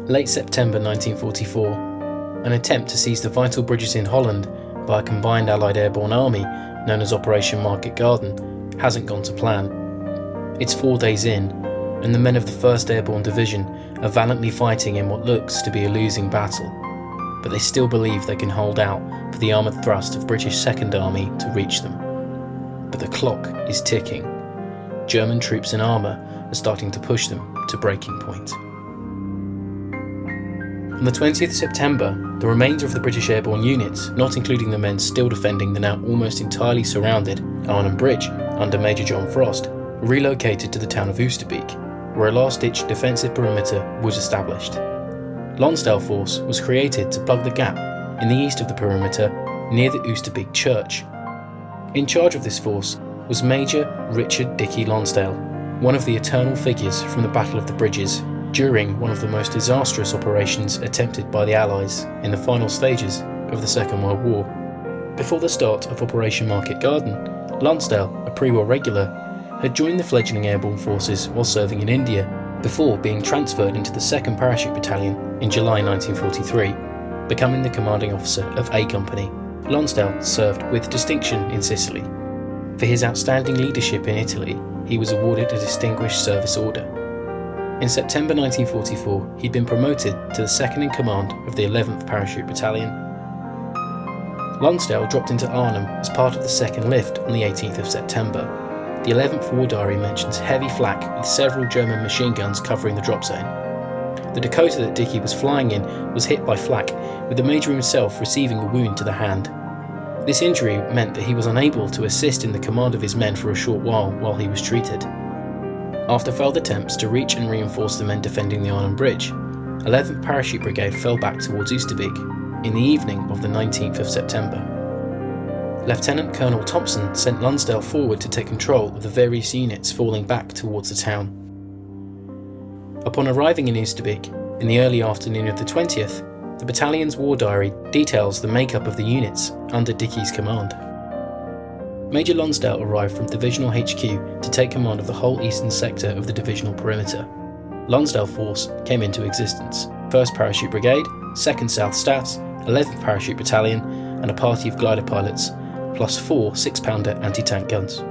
Late September 1944, an attempt to seize the vital bridges in Holland by a combined Allied airborne army known as Operation Market Garden hasn't gone to plan. It's 4 days in, and the men of the 1st Airborne Division are valiantly fighting in what looks to be a losing battle, but they still believe they can hold out for the armoured thrust of British 2nd Army to reach them. But the clock is ticking. German troops in armour are starting to push them to breaking point. On the 20th of September, the remainder of the British Airborne units, not including the men still defending the now almost entirely surrounded Arnhem Bridge under Major John Frost, relocated to the town of Oosterbeek, where a last-ditch defensive perimeter was established. Lonsdale Force was created to plug the gap in the east of the perimeter near the Oosterbeek Church. In charge of this force was Major Richard Dicky Lonsdale, one of the eternal figures from the Battle of the Bridges during one of the most disastrous operations attempted by the Allies in the final stages of the Second World War. Before the start of Operation Market Garden, Lonsdale, a pre-war regular, had joined the fledgling airborne forces while serving in India, before being transferred into the 2nd Parachute Battalion in July 1943, becoming the commanding officer of A Company. Lonsdale served with distinction in Sicily. For his outstanding leadership in Italy, he was awarded a Distinguished Service Order. In September 1944, he'd been promoted to the 2nd in command of the 11th Parachute Battalion. Lonsdale dropped into Arnhem as part of the 2nd Lift on the 18th of September. The 11th War Diary mentions heavy flak with several German machine guns covering the drop zone. The Dakota that Dicky was flying in was hit by flak, with the Major himself receiving a wound to the hand. This injury meant that he was unable to assist in the command of his men for a short while he was treated. After failed attempts to reach and reinforce the men defending the Arnhem Bridge, 11th Parachute Brigade fell back towards Oosterbeek in the evening of the 19th of September. Lieutenant Colonel Thompson sent Lonsdale forward to take control of the various units falling back towards the town. Upon arriving in Oosterbeek, in the early afternoon of the 20th, the battalion's war diary details the makeup of the units under Dicky's command. Major Lonsdale arrived from Divisional HQ to take command of the whole eastern sector of the divisional perimeter. Lonsdale Force came into existence: 1st Parachute Brigade, 2nd South Staffs, 11th Parachute Battalion, and a party of glider pilots, plus 4 6-pounder anti-tank guns.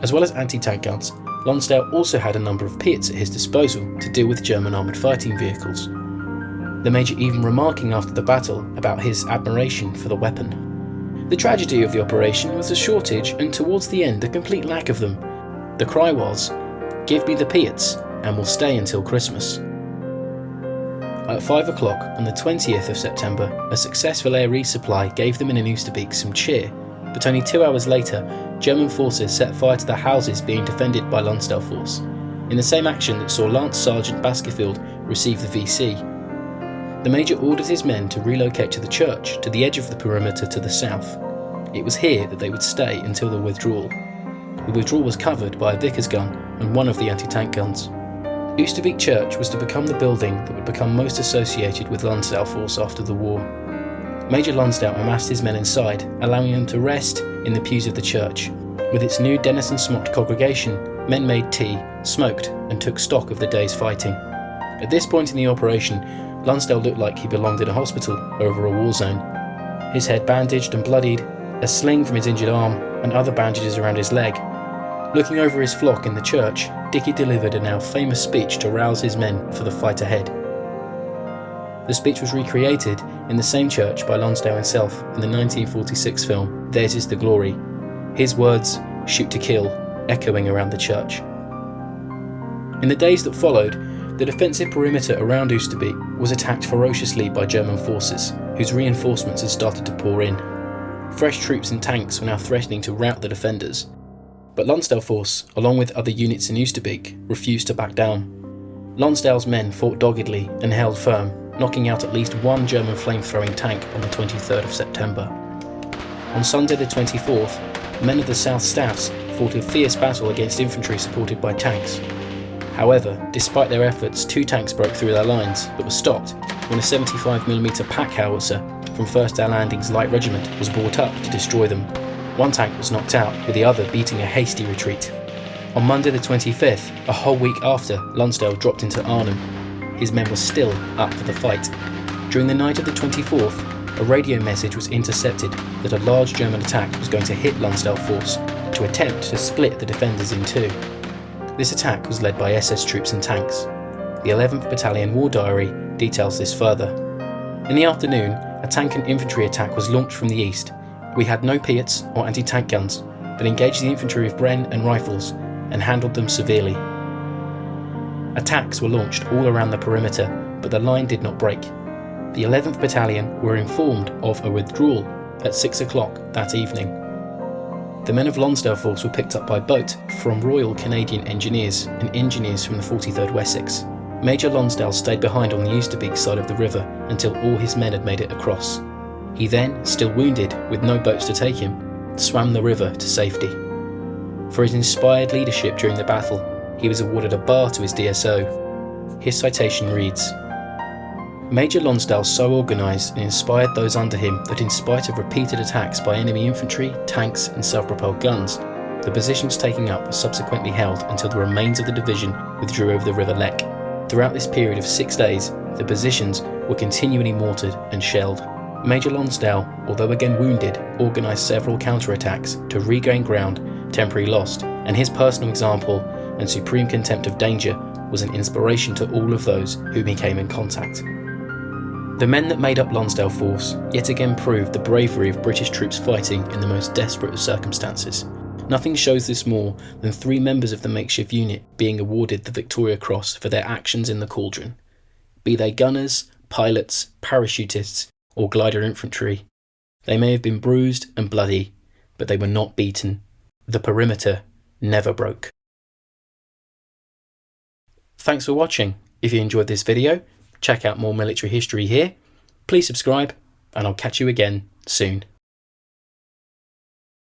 As well as anti-tank guns, Lonsdale also had a number of Piats at his disposal to deal with German armoured fighting vehicles, the Major even remarking after the battle about his admiration for the weapon. The tragedy of the operation was a shortage and towards the end a complete lack of them. The cry was, "Give me the Piats and we'll stay until Christmas." At 5 o'clock on the 20th of September, a successful air resupply gave them in Oosterbeek some cheer, but only 2 hours later, German forces set fire to the houses being defended by Lonsdale Force, in the same action that saw Lance Sergeant Baskerville receive the VC. The Major ordered his men to relocate to the church to the edge of the perimeter to the south. It was here that they would stay until the withdrawal. The withdrawal was covered by a Vickers gun and one of the anti-tank guns. Oosterbeek Church was to become the building that would become most associated with Lonsdale Force after the war. Major Lonsdale amassed his men inside, allowing them to rest in the pews of the church. With its new Denison-smocked congregation, men made tea, smoked, and took stock of the day's fighting. At this point in the operation, Lonsdale looked like he belonged in a hospital over a war zone. His head bandaged and bloodied, a sling from his injured arm, and other bandages around his leg. Looking over his flock in the church, Dicky delivered a now famous speech to rouse his men for the fight ahead. The speech was recreated in the same church by Lonsdale himself in the 1946 film Theirs is the Glory, his words, "Shoot to kill," echoing around the church. In the days that followed, the defensive perimeter around Oosterbeek was attacked ferociously by German forces, whose reinforcements had started to pour in. Fresh troops and tanks were now threatening to rout the defenders. But Lonsdale Force, along with other units in Oosterbeek, refused to back down. Lonsdale's men fought doggedly and held firm, knocking out at least one German flame-throwing tank on the 23rd of September. On Sunday the 24th, men of the South Staffs fought a fierce battle against infantry supported by tanks. However, despite their efforts, 2 tanks broke through their lines, but were stopped when a 75mm pack howitzer from 1st Air Landing's Light Regiment was brought up to destroy them. One tank was knocked out, with the other beating a hasty retreat. On Monday the 25th, a whole week after Lonsdale dropped into Arnhem, his men were still up for the fight. During the night of the 24th, a radio message was intercepted that a large German attack was going to hit Lonsdale Force to attempt to split the defenders in two. This attack was led by SS troops and tanks. The 11th Battalion War Diary details this further. In the afternoon, a tank and infantry attack was launched from the east. We had no Piats or anti-tank guns, but engaged the infantry with Bren and rifles and handled them severely. Attacks were launched all around the perimeter, but the line did not break. The 11th Battalion were informed of a withdrawal at 6 o'clock that evening. The men of Lonsdale Force were picked up by boat from Royal Canadian Engineers and engineers from the 43rd Wessex. Major Lonsdale stayed behind on the Oosterbeek side of the river until all his men had made it across. He then, still wounded, with no boats to take him, swam the river to safety. For his inspired leadership during the battle, he was awarded a bar to his DSO. His citation reads, "Major Lonsdale so organised and inspired those under him that in spite of repeated attacks by enemy infantry, tanks and self-propelled guns, the positions taken up were subsequently held until the remains of the division withdrew over the River Lech. Throughout this period of 6 days, the positions were continually mortared and shelled. Major Lonsdale, although again wounded, organised several counter-attacks to regain ground temporarily lost, and his personal example and supreme contempt of danger was an inspiration to all of those whom he came in contact." The men that made up Lonsdale Force yet again proved the bravery of British troops fighting in the most desperate of circumstances. Nothing shows this more than 3 members of the makeshift unit being awarded the Victoria Cross for their actions in the cauldron. Be they gunners, pilots, parachutists, or glider infantry. They may have been bruised and bloody, but they were not beaten. The perimeter never broke. Thanks for watching. If you enjoyed this video, check out more military history here. Please subscribe, and I'll catch you again soon.